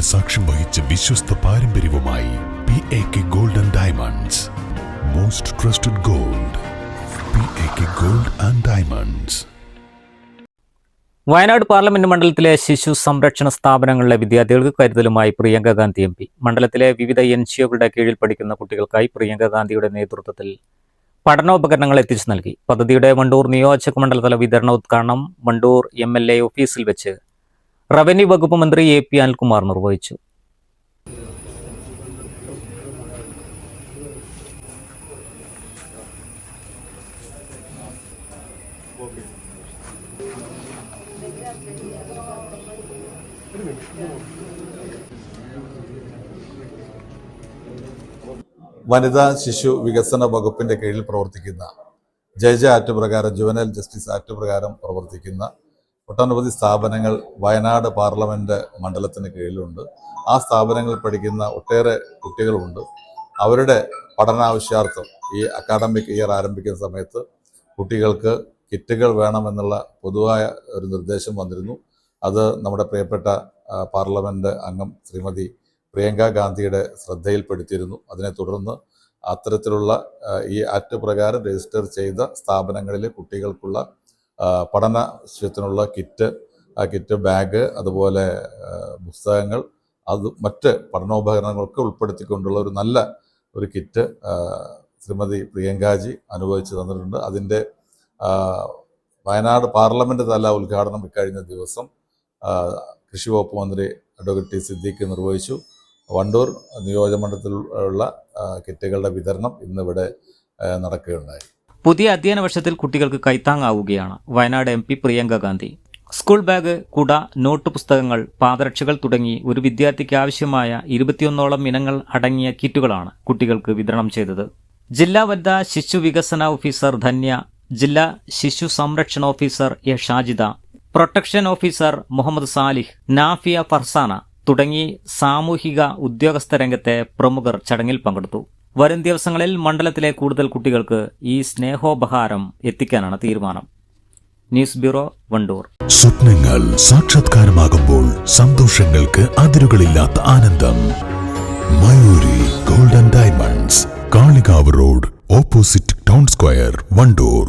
നൂറ്റാണ്ടുകൾ സാക്ഷ്യം വഹിച്ച വിശ്വസ്ത പാരമ്പര്യവുമായി PAK Gold and Diamonds. Most trusted gold. PAK Gold and Diamonds. Wayanad parliament മണ്ഡലത്തിലെ ശിശു സംരക്ഷണ സ്ഥാപനങ്ങളിലെ വിദ്യാർത്ഥികൾക്ക് കരുതലുമായി പ്രിയങ്ക ഗാന്ധി MP. മണ്ഡലത്തിലെ വിവിധ NGOകളുടെ കീഴിൽ പഠിക്കുന്ന കുട്ടികൾക്കായി പ്രിയങ്ക ഗാന്ധിയുടെ നേതൃത്വത്തിൽ പഠനോപകരണങ്ങൾ എത്തിച്ചു നൽകി. പദ്ധതിയുടെ വണ്ടൂർ നിയോജക മണ്ഡലതല വിതരണ ഉദ്ഘാടനം വണ്ടൂർ MLA ഓഫീസിൽ വെച്ച് റവന്യൂ വകുപ്പ് മന്ത്രി AP അനിൽകുമാർ നിർവഹിച്ചു. വനിതാ ശിശു വികസന വകുപ്പിന്റെ കീഴിൽ പ്രവർത്തിക്കുന്ന JJ ആക്ട് പ്രകാരം ജുവനൈൽ ജസ്റ്റിസ് ആക്ട് പ്രകാരം പ്രവർത്തിക്കുന്ന ഒട്ടനവധി സ്ഥാപനങ്ങൾ വയനാട് പാർലമെന്റ് മണ്ഡലത്തിന് കീഴിലുണ്ട്. ആ സ്ഥാപനങ്ങളിൽ പഠിക്കുന്ന ഒട്ടേറെ കുട്ടികളുണ്ട്. അവരുടെ പഠനാവശ്യാർത്ഥം ഈ അക്കാഡമിക് ഇയർ ആരംഭിക്കുന്ന സമയത്ത് കുട്ടികൾക്ക് കിറ്റുകൾ വേണമെന്നുള്ള പൊതുവായ ഒരു നിർദ്ദേശം വന്നിരുന്നു. അത് നമ്മുടെ പ്രിയപ്പെട്ട പാർലമെന്റ് അംഗം ശ്രീമതി പ്രിയങ്ക ഗാന്ധിയുടെ ശ്രദ്ധയിൽപ്പെടുത്തിയിരുന്നു. അതിനെ തുടർന്ന് അത്തരത്തിലുള്ള ഈ ആക്ട് പ്രകാരം രജിസ്റ്റർ ചെയ്ത സ്ഥാപനങ്ങളിലെ കുട്ടികൾക്കുള്ള പഠനാവശ്യത്തിനുള്ള കിറ്റ് ബാഗ്, അതുപോലെ പുസ്തകങ്ങൾ, മറ്റ് പഠനോപകരണങ്ങൾക്ക് ഉൾപ്പെടുത്തിക്കൊണ്ടുള്ള ഒരു നല്ല ഒരു കിറ്റ് ശ്രീമതി പ്രിയങ്കാജി അനുഭവിച്ചു തന്നിട്ടുണ്ട്. അതിൻ്റെ വയനാട് പാർലമെന്റ് തല ഉദ്ഘാടനം ഇക്കഴിഞ്ഞ ദിവസം കൃഷി വകുപ്പ് മന്ത്രി അഡ്വക്കേറ്റ് T. സിദ്ദീഖ് നിർവഹിച്ചു. വണ്ടൂർ നിയോജകമണ്ഡലത്തിലുള്ള കിറ്റുകളുടെ വിതരണം ഇന്നിവിടെ നടക്കുകയുണ്ടായി. പുതിയ അധ്യയന വർഷത്തിൽ കുട്ടികൾക്ക് കൈത്താങ്ങാവുകയാണ് Wayanad MP Priyanka Gandhi. School bag, കുട, നോട്ട് പുസ്തകങ്ങൾ, പാദരക്ഷകൾ തുടങ്ങി ഒരു വിദ്യാർത്ഥിക്ക് ആവശ്യമായ 21ഓളം ഇനങ്ങൾ അടങ്ങിയ കിറ്റുകളാണ് കുട്ടികൾക്ക് വിതരണം ചെയ്തത്. ജില്ലാ വനിതാ ശിശു വികസന ഓഫീസർ ധന്യ, ജില്ലാ ശിശു സംരക്ഷണ officer A. Shajida, protection officer Muhammad Salih, Nafiya Farsana തുടങ്ങി സാമൂഹിക ഉദ്യോഗസ്ഥ രംഗത്തെ പ്രമുഖർ ചടങ്ങിൽ പങ്കെടുത്തു. വരും ദിവസങ്ങളിൽ മണ്ഡലത്തിലെ കൂടുതൽ കുട്ടികൾക്ക് ഈ സ്നേഹോപഹാരം എത്തിക്കാനാണ് തീരുമാനം. News bureau, Wandoor. സ്വപ്നങ്ങൾ സാക്ഷാത്കാരമാകുമ്പോൾ സന്തോഷങ്ങൾക്ക് അതിരുകളില്ലാത്ത ആനന്ദം. Mayuri gold and diamonds, Kalikavu road, opposite town square, Wandoor.